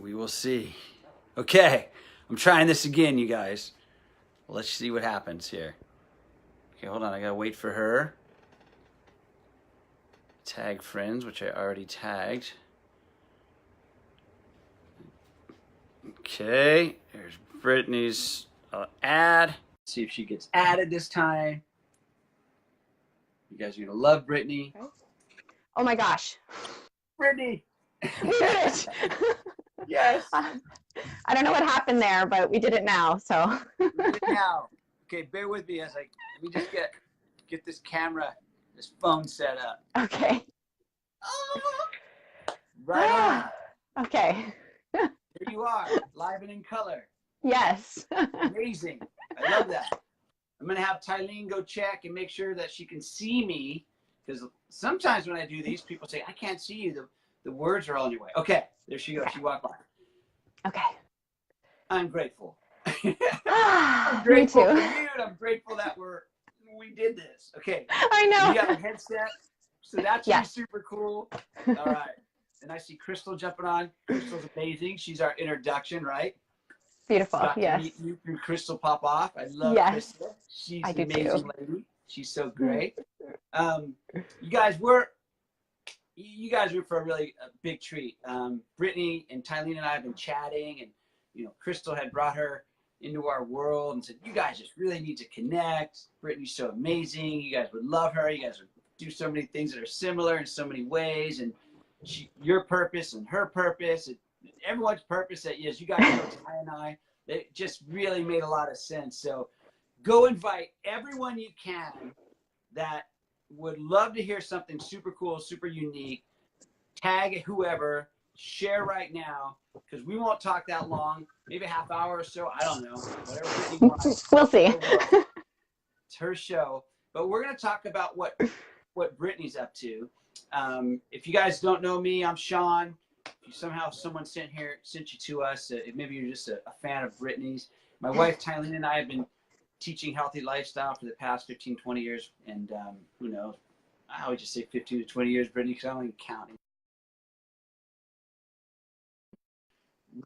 We will see. Okay, I'm trying this again, you guys. Let's see what happens here. Okay, hold on. I gotta wait for her. Tag friends, which I already tagged. Okay, there's Brittany's ad. Let's see if she gets added this time. You guys are gonna love Brittany. Oh my gosh. Brittany! We did it! Yes! I don't know what happened there, but we did it now, so. We did it now. Okay, bear with me as let me just get this camera, this phone set up. Okay. Right on. Okay. Here you are, live and in color. Yes. Amazing. I love that. I'm going to have Tylene go check and make sure that she can see me, because sometimes when I do these, people say, I can't see you. The words are all in your way. Okay, there she goes. She walked by. Okay. I'm grateful. I'm grateful me too. for you, and I'm grateful that we did this. Okay. I know. You got a headset, so that should be super cool. All right. And I see Crystal jumping on. Crystal's amazing. She's our introduction, right? Beautiful. Got yes. to meet you through Crystal Pop Off. I love Crystal. She's an amazing lady. She's so great. You guys were for a really big treat. Brittany and Tylene and I have been chatting, and Crystal had brought her into our world and said, you guys just really need to connect. Brittany's so amazing. You guys would love her. You guys would do so many things that are similar in so many ways. And your purpose and her purpose, and everyone's purpose that you guys know, Ty and I, it just really made a lot of sense. So go invite everyone you can that would love to hear something super cool, super unique. Tag whoever, share right now, because we won't talk that long, maybe a half hour or so. I don't know, whatever Brittany wants. We'll see. It's her show, but we're going to talk about what Brittany's up to. If you guys don't know me, I'm Sean. If somehow someone sent you to us, maybe you're just a fan of Brittany's. My wife Tylene and I have been teaching healthy lifestyle for the past 15, 20 years, and who knows? I would just say 15 to 20 years, Brittany, because I don't even count.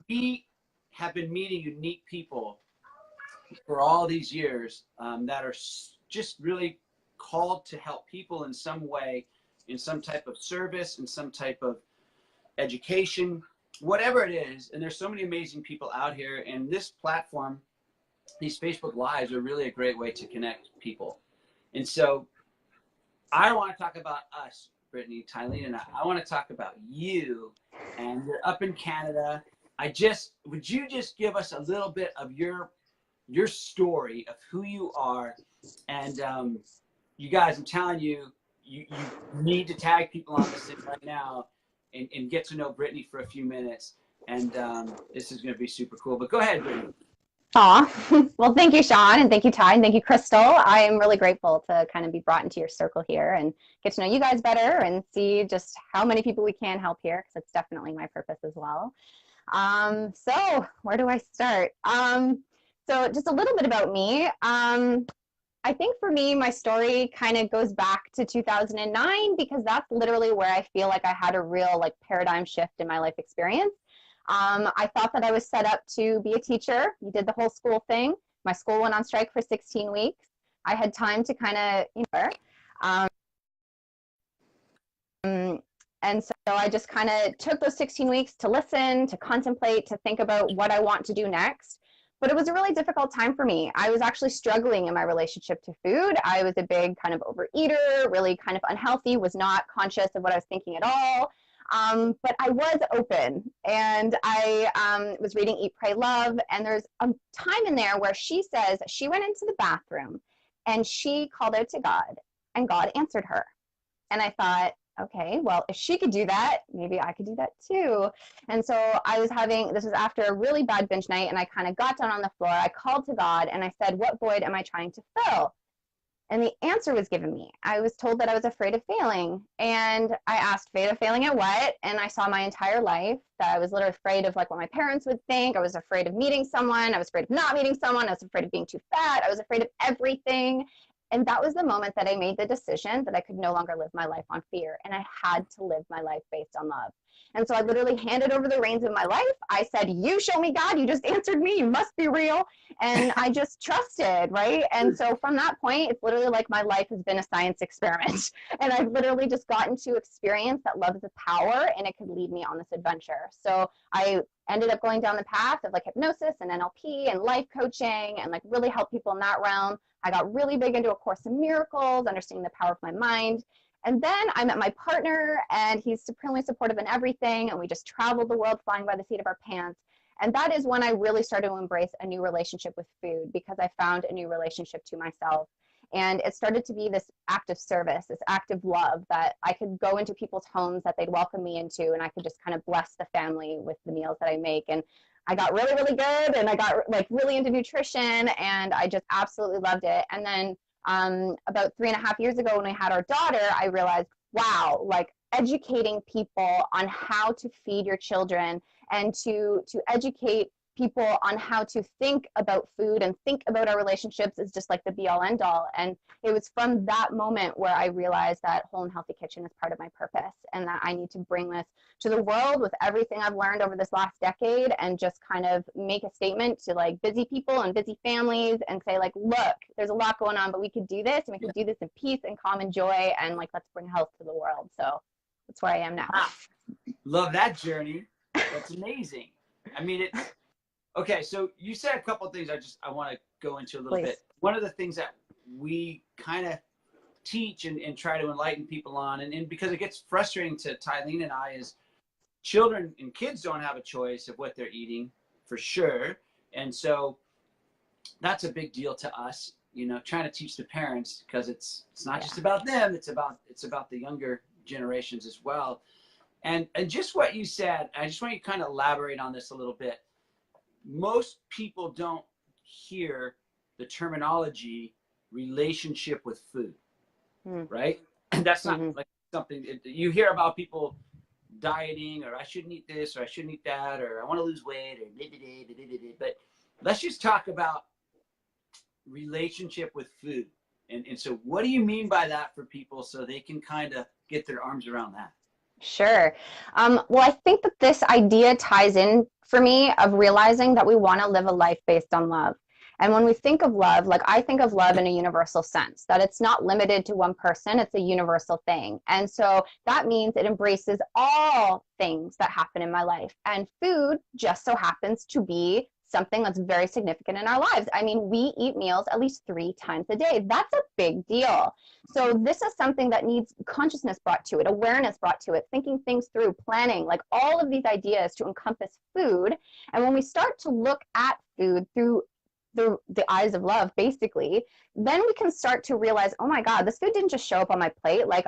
We have been meeting unique people for all these years that are just really called to help people in some way, in some type of service, in some type of education, whatever it is. And there's so many amazing people out here, and this platform, these Facebook Lives, are really a great way to connect people. And so I don't want to talk about us, Brittany, Tylene, and I want to talk about you. And you're up in Canada. Would you just give us a little bit of your story of who you are? And you guys, I'm telling you, you need to tag people on this thing right now and get to know Brittany for a few minutes. And this is going to be super cool. But go ahead, Brittany. Aw, well, thank you, Sean, and thank you, Ty, and thank you, Crystal. I am really grateful to kind of be brought into your circle here and get to know you guys better and see just how many people we can help here, because it's definitely my purpose as well. So where do I start? So just a little bit about me. I think for me, my story kind of goes back to 2009, because that's literally where I feel like I had a real paradigm shift in my life experience. I thought that I was set up to be a teacher. You did the whole school thing. My school went on strike for 16 weeks. I had time to kind of, and so I just kind of took those 16 weeks to listen, to contemplate, to think about what I want to do next. But it was a really difficult time for me. I was actually struggling in my relationship to food. I was a big kind of overeater, really kind of unhealthy, was not conscious of what I was thinking at all. But I was open, and I was reading Eat, Pray, Love, and there's a time in there where she says she went into the bathroom and she called out to God, and God answered her. And I thought, okay, well, if she could do that, maybe I could do that too. And so this was after a really bad binge night, and I kind of got down on the floor. I called to God and I said, what void am I trying to fill? And the answer was given me. I was told that I was afraid of failing. And I asked, afraid of failing at what? And I saw my entire life that I was literally afraid of what my parents would think. I was afraid of meeting someone. I was afraid of not meeting someone. I was afraid of being too fat. I was afraid of everything. And that was the moment that I made the decision that I could no longer live my life on fear, and I had to live my life based on love. And so I literally handed over the reins of my life. I said, you show me God, you just answered me, you must be real. And I just trusted, right? And so from that point, it's literally like my life has been a science experiment. And I've literally just gotten to experience that love is a power, and it could lead me on this adventure. So I ended up going down the path of like hypnosis and NLP and life coaching, and like really help people in that realm. I got really big into A Course in Miracles, understanding the power of my mind. And then I met my partner, and he's supremely supportive in everything. And we just traveled the world flying by the seat of our pants. And that is when I really started to embrace a new relationship with food, because I found a new relationship to myself. And it started to be this act of service, this act of love, that I could go into people's homes that they'd welcome me into, and I could just kind of bless the family with the meals that I make. And I got really, really good, and I got like really into nutrition, and I just absolutely loved it. And then about 3.5 years ago, when we had our daughter, I realized, wow, like educating people on how to feed your children, and to educate people on how to think about food and think about our relationships is just like the be all end all. And it was from that moment where I realized that Whole and Healthy Kitchen is part of my purpose, and that I need to bring this to the world with everything I've learned over this last decade, and just kind of make a statement to like busy people and busy families and say like, look, there's a lot going on, but we could do this, and we could do this in peace and calm and joy, and like, let's bring health to the world. So that's where I am now. Wow. Love that journey. That's amazing. I mean, it's okay. So you said a couple of things I want to go into a little bit. One of the things that we kind of teach and try to enlighten people on, and because it gets frustrating to Tylene and I, is children and kids don't have a choice of what they're eating, for sure. And so that's a big deal to us, you know, trying to teach the parents, because it's not just about them, it's about the younger generations as well. And just what you said, I just want you to kind of elaborate on this a little bit. Most people don't hear the terminology relationship with food, right? And that's not like something you hear about people dieting, or I shouldn't eat this, or I shouldn't eat that, or I want to lose weight, or blah, blah, blah, blah, blah, blah. But let's just talk about relationship with food. And so what do you mean by that for people, so they can kind of get their arms around that? Sure. Well, I think that this idea ties in for me of realizing that we want to live a life based on love. And when we think of love, like I think of love in a universal sense, that it's not limited to one person, it's a universal thing. And so that means it embraces all things that happen in my life. And food just so happens to be something that's very significant in our lives. I mean, we eat meals at least 3 times a day. That's a big deal. So this is something that needs consciousness brought to it, awareness brought to it, thinking things through, planning, like all of these ideas to encompass food. And when we start to look at food through the eyes of love, basically, then we can start to realize, oh my God, this food didn't just show up on my plate. Like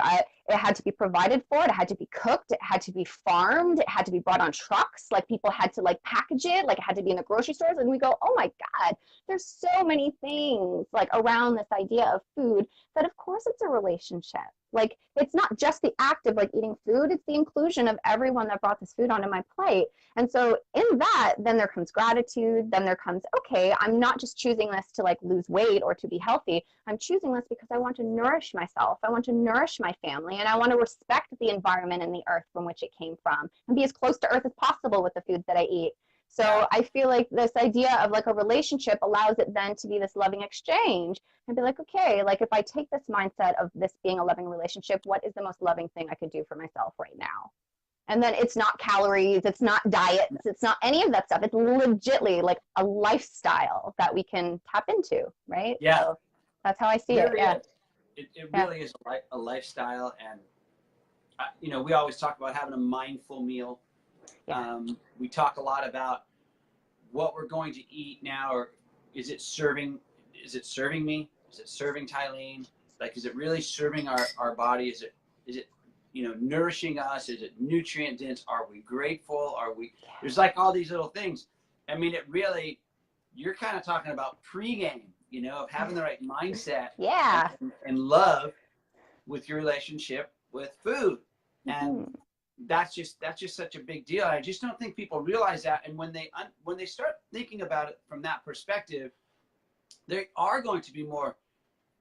it had to be provided for, it had to be cooked, it had to be farmed, it had to be brought on trucks, like people had to like package it, like it had to be in the grocery stores. And we go, oh my God, there's so many things like around this idea of food, that of course it's a relationship. Like it's not just the act of like eating food, it's the inclusion of everyone that brought this food onto my plate. And so in that, then there comes gratitude, then there comes, okay, I'm not just choosing this to like lose weight or to be healthy. I'm choosing this because I want to nourish myself. I want to nourish my family, and I want to respect the environment and the earth from which it came from, and be as close to earth as possible with the foods that I eat. So I feel like this idea of like a relationship allows it then to be this loving exchange, and be like, okay, like if I take this mindset of this being a loving relationship, what is the most loving thing I could do for myself right now? And then it's not calories, it's not diets, it's not any of that stuff. It's legitly like a lifestyle that we can tap into, right? Yeah. So that's how I see it. Yeah. It really is a lifestyle. And, you know, we always talk about having a mindful meal. Yeah. We talk a lot about what we're going to eat now, or is it serving me? Is it serving Tylene? Like, is it really serving our body? Is it, you know, nourishing us? Is it nutrient dense? Are we grateful? There's like all these little things. I mean, it really, you're kind of talking about pregame, you know, of having the right mindset. Yeah. And love with your relationship with food. And that's just such a big deal. I just don't think people realize that. And when they start thinking about it from that perspective, they are going to be more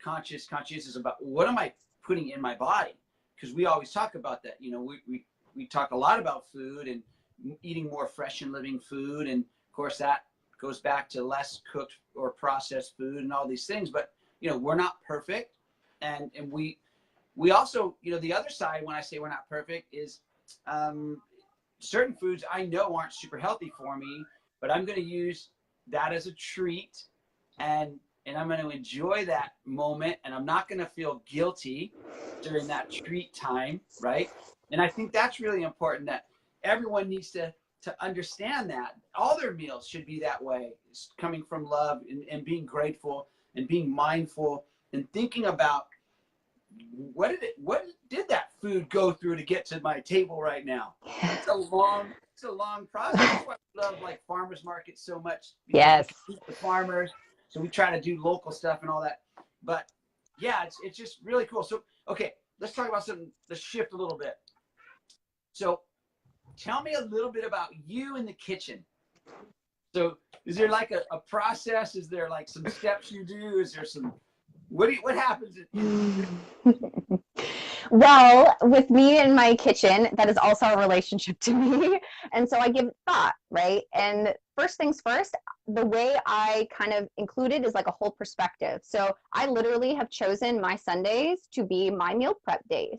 conscientious about what am I putting in my body? Because we always talk about that. You know, we talk a lot about food and eating more fresh and living food. And of course that goes back to less cooked or processed food and all these things. But, you know, we're not perfect. And we also, you know, the other side, when I say we're not perfect, is certain foods I know aren't super healthy for me, but I'm going to use that as a treat, and I'm going to enjoy that moment, and I'm not going to feel guilty during that treat time, right? And I think that's really important, that everyone needs to understand that all their meals should be that way, coming from love and being grateful and being mindful and thinking about what did that food go through to get to my table right now. It's a long process. That's why I love like farmers markets so much. Yes. The farmers, so we try to do local stuff and all that. But yeah, it's just really cool. So okay, let's talk about something. Let's shift a little bit. So tell me a little bit about you in the kitchen. So is there like a process? Is there like some steps you do? Is there some what happens? Well, with me in my kitchen, that is also a relationship to me. And so I give it thought, right? And first things first, the way I kind of include it is like a whole perspective. So I literally have chosen my Sundays to be my meal prep days.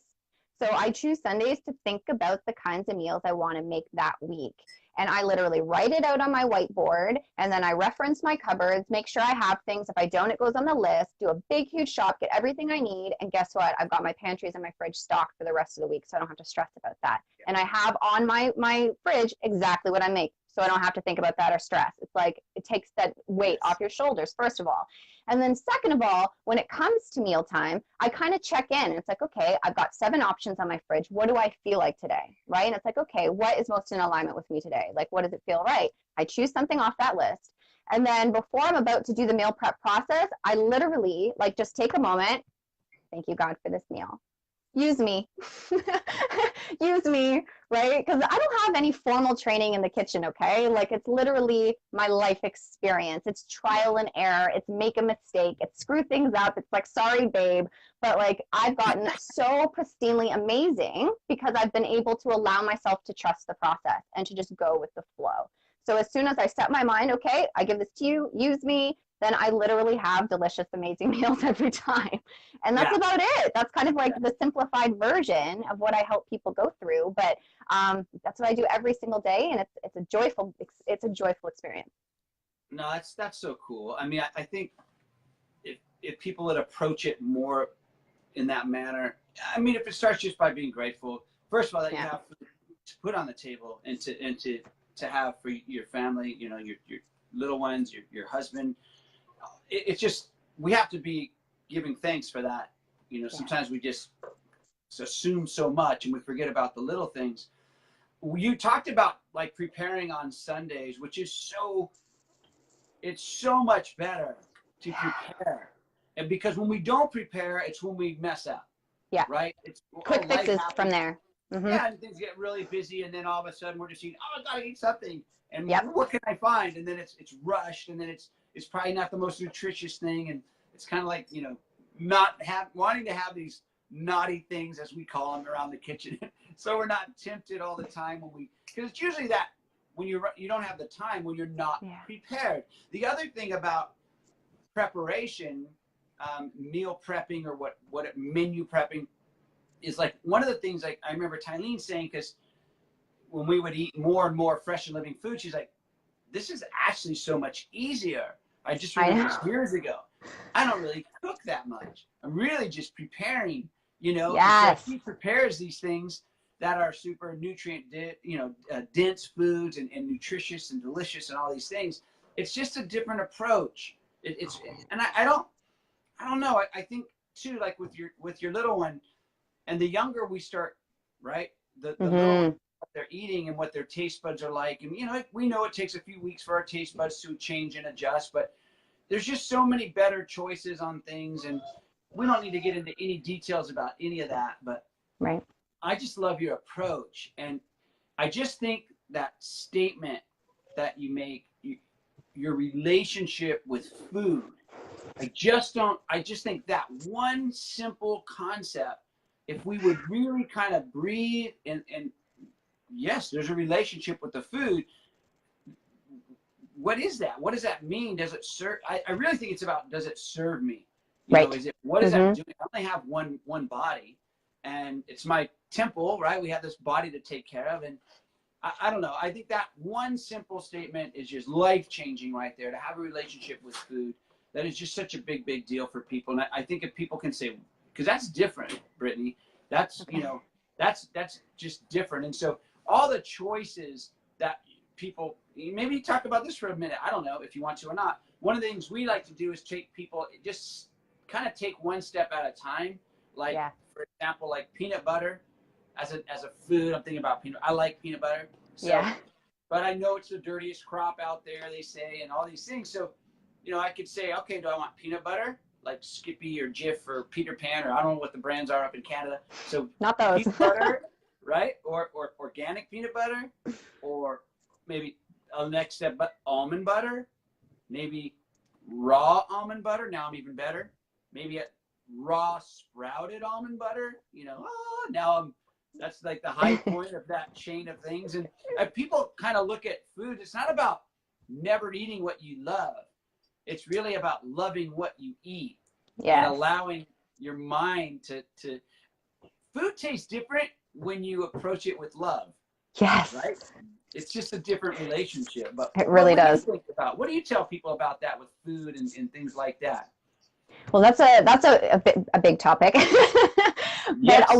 So I choose Sundays to think about the kinds of meals I want to make that week. And I literally write it out on my whiteboard, and then I reference my cupboards, make sure I have things. If I don't, it goes on the list, do a big, huge shop, get everything I need. And guess what? I've got my pantries and my fridge stocked for the rest of the week, so I don't have to stress about that. And I have on my fridge exactly what I make, so I don't have to think about that or stress. It's like it takes that weight off your shoulders, first of all. And then second of all, when it comes to mealtime, I kind of check in. And it's like, okay, I've got 7 options on my fridge. What do I feel like today, right? And it's like, okay, what is most in alignment with me today? Like, what does it feel right? I choose something off that list. And then before I'm about to do the meal prep process, I literally like just take a moment. Thank you, God, for this meal. Use me. Use me, right? Because I don't have any formal training in the kitchen, okay? Like, it's literally my life experience. It's trial and error. It's make a mistake. It's screw things up. It's like, sorry, babe. But like, I've gotten so pristinely amazing because I've been able to allow myself to trust the process and to just go with the flow. So as soon as I set my mind, okay, I give this to you, use me, then I literally have delicious, amazing meals every time. And that's about it. That's kind of like the simplified version of what I help people go through. But that's what I do every single day. And it's a joyful experience. No, that's so cool. I mean, I think if people would approach it more in that manner, I mean, if it starts just by being grateful, first of all, that you have food to put on the table and to have for your family, you know, your little ones, your husband. It's just, we have to be giving thanks for that. You know, sometimes we just assume so much and we forget about the little things. You talked about like preparing on Sundays, which is it's so much better to prepare. And because when we don't prepare, it's when we mess up. Yeah. Right? It's quick fixes from there. Mm-hmm. Yeah, and things get really busy, and then all of a sudden we're just eating, I gotta eat something. And what can I find? And then it's rushed, and then it's probably not the most nutritious thing, and it's kind of like, you know, wanting to have these naughty things, as we call them, around the kitchen. So we're not tempted all the time because it's usually that when you don't have the time when you're not prepared. The other thing about preparation, meal prepping, or menu prepping, is like one of the things like I remember Tylene saying, because when we would eat more and more fresh and living food, she's like, this is actually so much easier. I just remember this years ago. I don't really cook that much. I'm really just preparing, you know. Yes. So he prepares these things that are super nutrient, dense foods and nutritious and delicious and all these things. It's just a different approach. And I don't know. I think too, like with your little one, and the younger we start, right? The little what they're eating and what their taste buds are like. And, you know, we know it takes a few weeks for our taste buds to change and adjust, but there's just so many better choices on things. And we don't need to get into any details about any of that, but I just love your approach. And I just think that statement that you make, your relationship with food I just think that one simple concept, if we would really kind of breathe and yes, there's a relationship with the food. What is that? What does that mean? Does it serve? I really think it's about, does it serve me? You know, is it, what is that doing? I only have one body, and it's my temple, right? We have this body to take care of. And I don't know. I think that one simple statement is just life-changing right there, to have a relationship with food. That is just such a big deal for people. And I think if people can say, because that's different, Brittany, that's, you know, that's just different. And so all the choices that people, maybe talk about this for a minute. I don't know if you want to or not. One of the things we like to do is take people, just kind of take one step at a time. Like, for example, like peanut butter as a food. I'm thinking about peanut. I like peanut butter. So, but I know it's the dirtiest crop out there, they say, and all these things. So, you know, I could say, okay, do I want peanut butter? Like Skippy or Jif or Peter Pan, or I don't know what the brands are up in Canada. So not those. Peanut butter, right? Or organic peanut butter, or maybe next step, but almond butter, maybe raw almond butter. Now I'm even better. Maybe a raw sprouted almond butter. You know, that's like the high point of that chain of things. And people kind of look at food. It's not about never eating what you love. It's really about loving what you eat and allowing your mind to. Food tastes different when you approach it with love. Yes. Right? It's just a different relationship. But it really does. What do you tell people about that with food and things like that? Well, that's a big topic. But a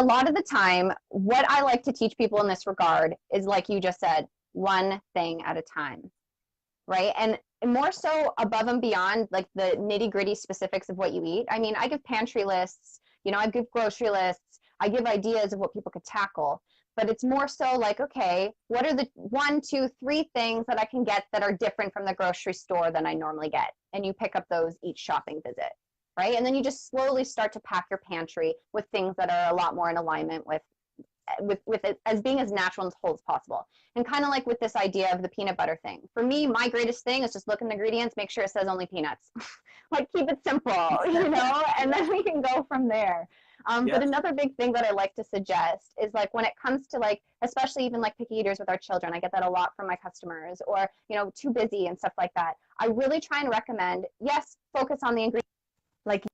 lot of the time, what I like to teach people in this regard is, like you just said, one thing at a time. Right. And more so above and beyond like the nitty-gritty specifics of what you eat. I mean, I give pantry lists, you know, I give grocery lists, I give ideas of what people could tackle, but it's more so like, okay, what are the 1, 2, 3 things that I can get that are different from the grocery store than I normally get? And you pick up those each shopping visit, right? And then you just slowly start to pack your pantry with things that are a lot more in alignment with it as being as natural and whole as possible. And kind of like with this idea of the peanut butter thing. For me, my greatest thing is just look at the ingredients, make sure it says only peanuts. Like, keep it simple, you know, and then we can go from there. But another big thing that I like to suggest is, like, when it comes to, like, especially even like picky eaters with our children, I get that a lot from my customers, or, you know, too busy and stuff like that. I really try and recommend, yes, focus on the ingredients. Like,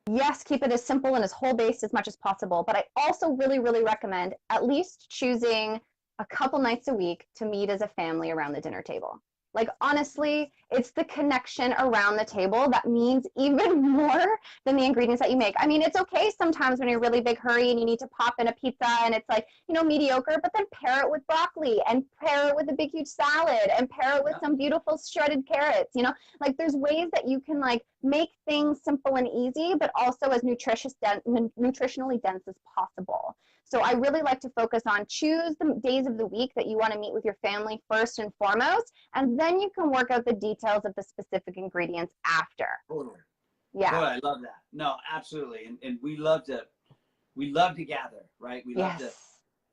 yes, keep it as simple and as whole-based as much as possible, but I also really recommend at least choosing a couple nights a week to meet as a family around the dinner table. Like, honestly, it's the connection around the table that means even more than the ingredients that you make. I mean, it's okay sometimes when you're in a really big hurry and you need to pop in a pizza and it's like, you know, mediocre, but then pair it with broccoli and pair it with a big, huge salad and pair it with some beautiful shredded carrots, you know? Like, there's ways that you can, like, make things simple and easy, but also as nutritionally dense as possible. So I really like to focus on choose the days of the week that you want to meet with your family first and foremost, and then you can work out the details of the specific ingredients after. Totally. Yeah. Totally, I love that. No, absolutely. And we love to gather, right? We love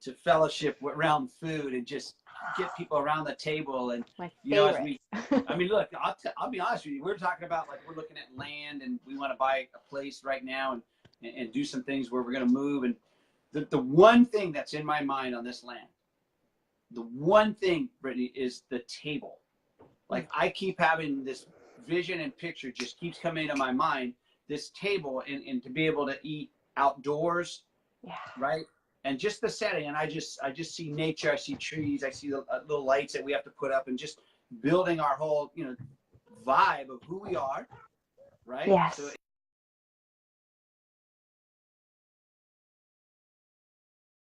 to fellowship around food and just get people around the table. And you know, as I mean, look, I'll be honest with you. We're talking about, like, we're looking at land and we want to buy a place right now and do some things where we're going to move. And the one thing that's in my mind on this land, the one thing, Brittany, is the table. Like, I keep having this vision and picture just keeps coming into my mind, this table and to be able to eat outdoors, right? And just the setting. And I just see nature, I see trees, I see the little lights that we have to put up, and just building our whole, you know, vibe of who we are, right? Yes. So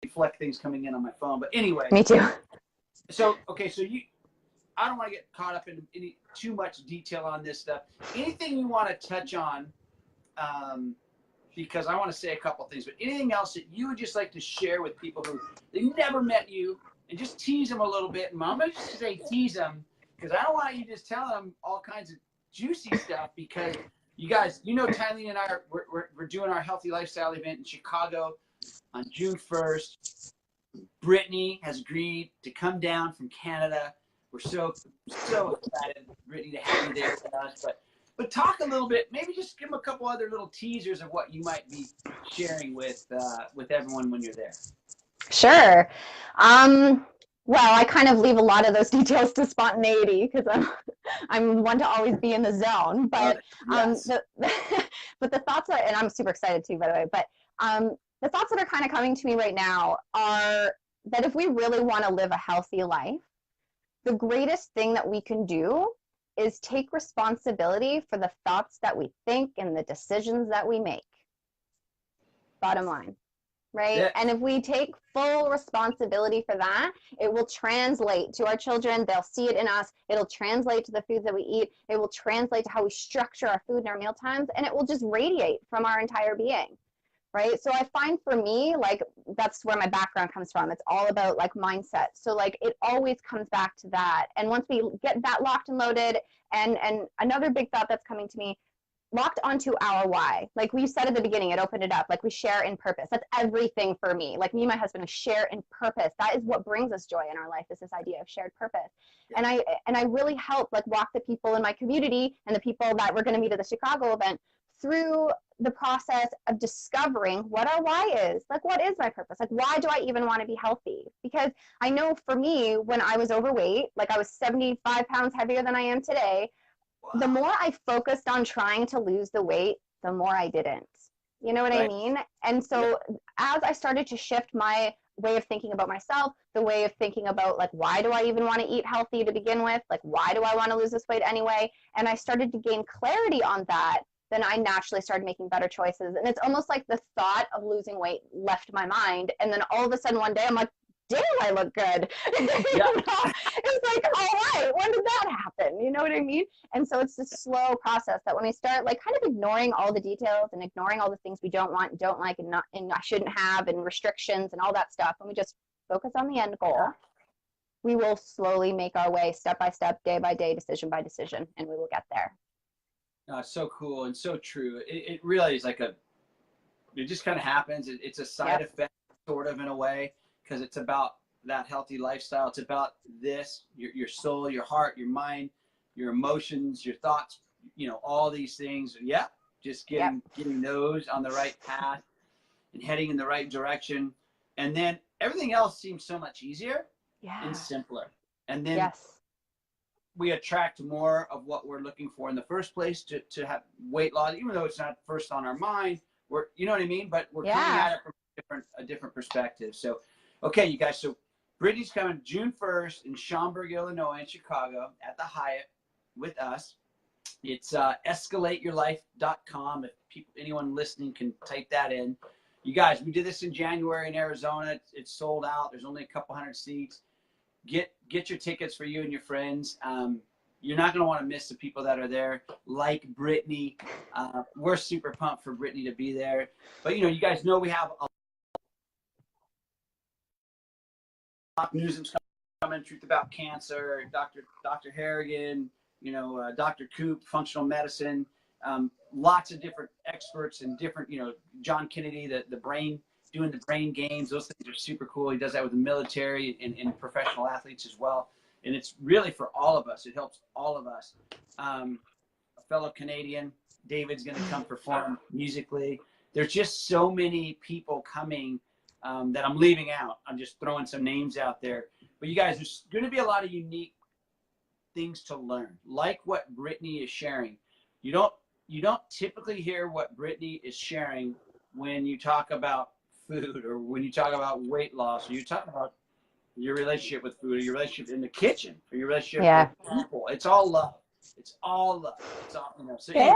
reflect things coming in on my phone, but anyway. Me too. So, okay, so I don't want to get caught up in any too much detail on this stuff. Anything you want to touch on, because I want to say a couple things, but anything else that you would just like to share with people who they never met you, and just tease them a little bit. And I'm going to just say tease them, because I don't want you just telling them all kinds of juicy stuff, because you guys, you know, Tylene and I we're doing our healthy lifestyle event in Chicago on June 1st. Brittany has agreed to come down from Canada. We're so excited. Brittany to have you there with us. But talk a little bit, maybe just give them a couple other little teasers of what you might be sharing with everyone when you're there. Sure. Well, I kind of leave a lot of those details to spontaneity because I'm one to always be in the zone. But yes. but the thoughts are, and I'm super excited too, by the way. But the thoughts that are kind of coming to me right now are that if we really want to live a healthy life, the greatest thing that we can do is take responsibility for the thoughts that we think and the decisions that we make. Bottom line. Right? Yeah. And if we take full responsibility for that, it will translate to our children. They'll see it in us. It'll translate to the foods that we eat. It will translate to how we structure our food and our meal times, and it will just radiate from our entire being. Right? So I find for me, like, that's where my background comes from. It's all about like mindset. So like it always comes back to that. And once we get that locked and loaded, and another big thought that's coming to me, locked onto our why. Like we said at the beginning, it opened it up. Like we share in purpose. That's everything for me. Like me and my husband, we share in purpose. That is what brings us joy in our life, is this idea of shared purpose. Yeah. And I really help like walk the people in my community and the people that we're going to meet at the Chicago event through the process of discovering what our why is. Like, what is my purpose? Like, why do I even want to be healthy? Because I know for me, when I was overweight, like I was 75 pounds heavier than I am today, the more I focused on trying to lose the weight, the more I didn't. You know what I mean? And so as I started to shift my way of thinking about myself, the way of thinking about like, why do I even want to eat healthy to begin with? Like, why do I want to lose this weight anyway? And I started to gain clarity on that, then I naturally started making better choices. And it's almost like the thought of losing weight left my mind. And then all of a sudden one day I'm like, damn, I look good. Yeah. It's like, all right, when did that happen? You know what I mean? And so it's this slow process that when we start like kind of ignoring all the details and ignoring all the things we don't want, don't like, and I shouldn't have, and restrictions and all that stuff, and we just focus on the end goal, we will slowly make our way step by step, day by day, decision by decision, and we will get there. So cool and so true. It really is like it just kind of happens. It's a side effect sort of in a way, because it's about that healthy lifestyle. It's about this, your soul, your heart, your mind, your emotions, your thoughts, you know, all these things. Yeah. Just getting those on the right path and heading in the right direction. And then everything else seems so much easier and simpler. And then we attract more of what we're looking for in the first place to have weight loss, even though it's not first on our mind. We're, you know what I mean? But we're coming at it from a different perspective. So, okay, you guys. So Brittany's coming June 1st in Schaumburg, Illinois, in Chicago at the Hyatt with us. It's escalateyourlife.com. If anyone listening can type that in. You guys, we did this in January in Arizona. It's sold out. There's only a couple hundred seats. Get your tickets for you and your friends. You're not going to want to miss the people that are there, like Brittany. We're super pumped for Brittany to be there. But, you know, you guys know we have a lot of news coming, Truth About Cancer, Dr. Harrigan, you know, Dr. Coop, functional medicine, lots of different experts and different, you know, John Kennedy, the brain, doing the brain games. Those things are super cool. He does that with the military and professional athletes as well. And it's really for all of us. It helps all of us. A fellow Canadian, David's going to come perform musically. There's just so many people coming that I'm leaving out. I'm just throwing some names out there. But you guys, there's going to be a lot of unique things to learn, like what Brittany is sharing. You don't typically hear what Brittany is sharing when you talk about food, or when you talk about weight loss, or you talk about your relationship with food, or your relationship in the kitchen, or your relationship with people. It's all love. It's all love. It's all, you know. So anyway,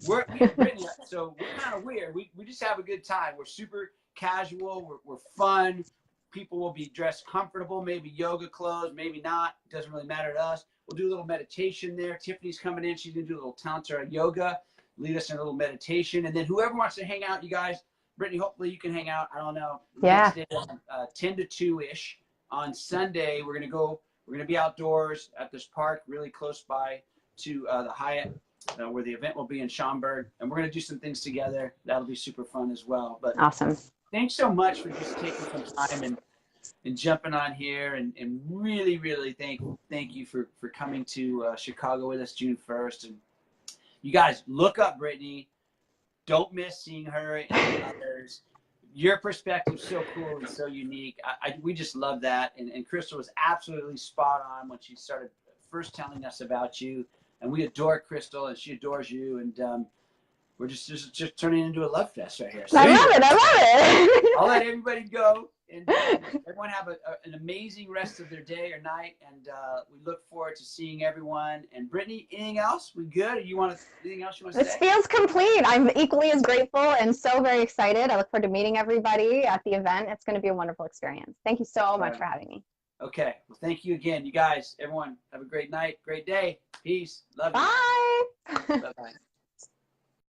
we're Brittany, so we're kind of weird. We just have a good time. We're super casual. We're fun. People will be dressed comfortable, maybe yoga clothes, maybe not. It doesn't really matter to us. We'll do a little meditation there. Tiffany's coming in. She's going to do a little Tantra yoga, lead us in a little meditation. And then whoever wants to hang out, you guys, Brittany, hopefully you can hang out. I don't know. Next day, 10 to 2-ish. On Sunday, we're going to be outdoors at this park really close by to the Hyatt, where the event will be in Schaumburg. And we're going to do some things together. That'll be super fun as well. But awesome. Thanks so much for just taking some time and jumping on here, and really, really thank you for coming to Chicago with us June 1st. And you guys, look up Britney. Don't miss seeing her and others. Your perspective is so cool and so unique. We just love that. And Crystal was absolutely spot on when she started first telling us about you. And we adore Crystal, and she adores you. And we're just turning into a love fest right here. So I love it. I love it. I'll let everybody go. And everyone have an amazing rest of their day or night. And we look forward to seeing everyone. And Britney, anything else? We good? Or anything else you want to say? This feels complete. I'm equally as grateful and so very excited. I look forward to meeting everybody at the event. It's going to be a wonderful experience. Thank you so much for having me. Okay. Well, thank you again. You guys, everyone, have a great night, great day. Peace. Love you. Bye. Bye-bye.